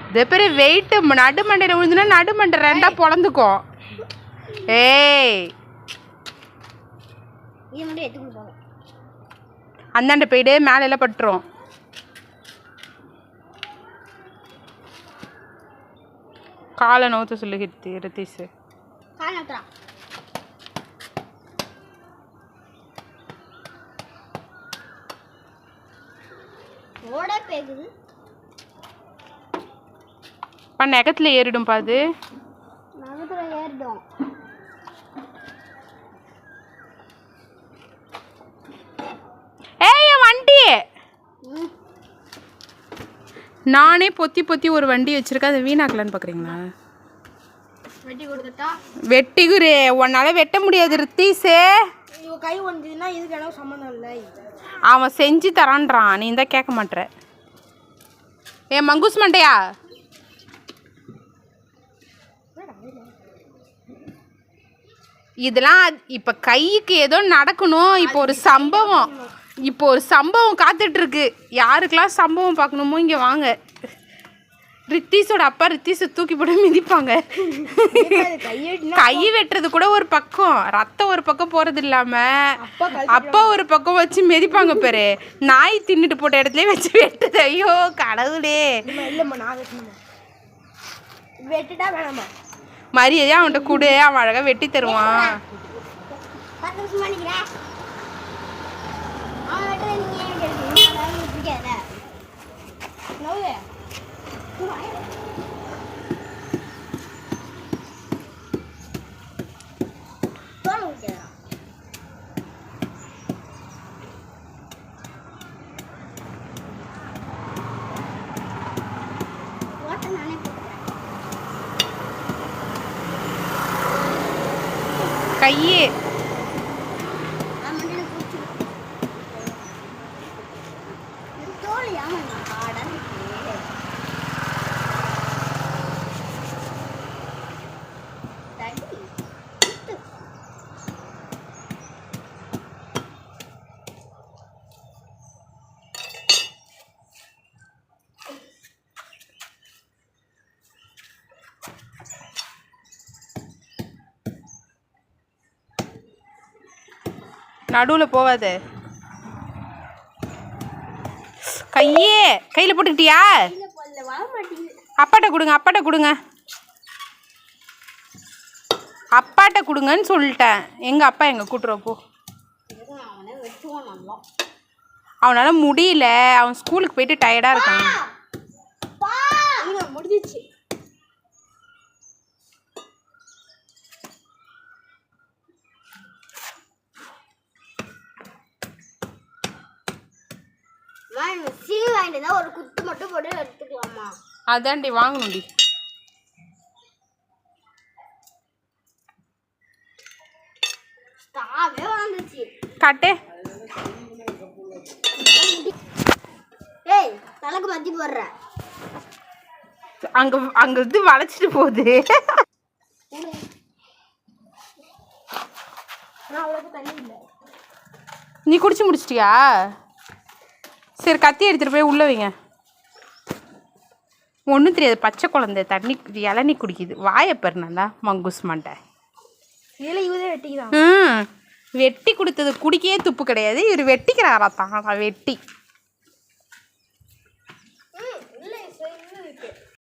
இதே பேர் வெயிட்டு நடுமண்டையில் விழுந்துன்னா நடுமண்டை ரெண்டாக பொழந்துக்கும். ஏய் அந்தாண்ட போயிடு, மேலே எல்லாம் பட்டுரும். காலை நோத்த சொல்லு ரித்தீஷ். நெகத்துல ஏறிடும் பாது. ஏய் வண்டி நானே பொத்தி பொத்தி ஒரு வண்டி வச்சிருக்கேன், அதை வீணாக்கலான்னு பாக்குறீங்களா? வெட்டிகுரு உன்னால வெட்ட முடியாது ரித்தீஷே. கை ஒன்றுனா இதுக்கு எனக்கு சம்மந்தம் இல்லை. அவன் செஞ்சு தரான்றான், நீ தான் கேட்க மாட்டேற. ஏ மங்கூஸ் மண்டையா, இதெல்லாம் இப்போ கைக்கு ஏதோ நடக்கணும். இப்போ ஒரு சம்பவம் காத்துட்டு இருக்கு. யாருக்கெல்லாம் சம்பவம் பார்க்கணுமோ இங்கே வாங்க. ரித்தீஷோட அப்பா ரித்தீஷை தூக்கி போட்டு மிதிப்பாங்க. கை வெட்டுறது கூட ஒரு பக்கம், ரத்தம் ஒரு பக்கம் போறது இல்லாம அப்பா ஒரு பக்கம் வச்சு மிதிப்பாங்க பேரு. நாய் தின்னுட்டு போட்ட இடத்துலயே வச்சு வெட்டுது. ஐயோ கடவுளே. மரியாதையா அவன்கிட்ட கூடு, அவன் அழகா வெட்டி தருவான். கையே நடுவில் போவாத. கையே கையில் போட்டுக்கிட்டியா? அப்பாட்ட கொடுங்க, அப்பாட்ட கொடுங்க, அப்பாட்ட கொடுங்கன்னு சொல்லிட்டேன். எங்கள் அப்பா எங்கே கூட்டுறப்போ அவனால் முடியல. அவன் ஸ்கூலுக்கு போயிட்டு டயர்டாக இருக்கான். முடிஞ்சிச்சு. ஒரு குத்து மட்டும் போட்டு எடுத்துக்கலாமா? அதான்டி வாங்கணும்டி. கட்டு. ஏய் தலைக்கு மத்தி போடுற. அங்க இது வளைச்சிட்டு போகுது. நீ குடிச்சு முடிச்சிட்டியா? சரி கத்தி எடுத்துட்டு போய் உள்ள வைங்க. ஒன்றும் தெரியாது, பச்சை குழந்தை தண்ணி இளநீ குடிக்குது. வாயப்பர் நல்லா மங்கூஸ் மாட்டை. வெட்டி கொடுத்தது குடிக்கவே துப்பு கிடையாது. இவர் வெட்டிக்கிறாரா தான் வெட்டி.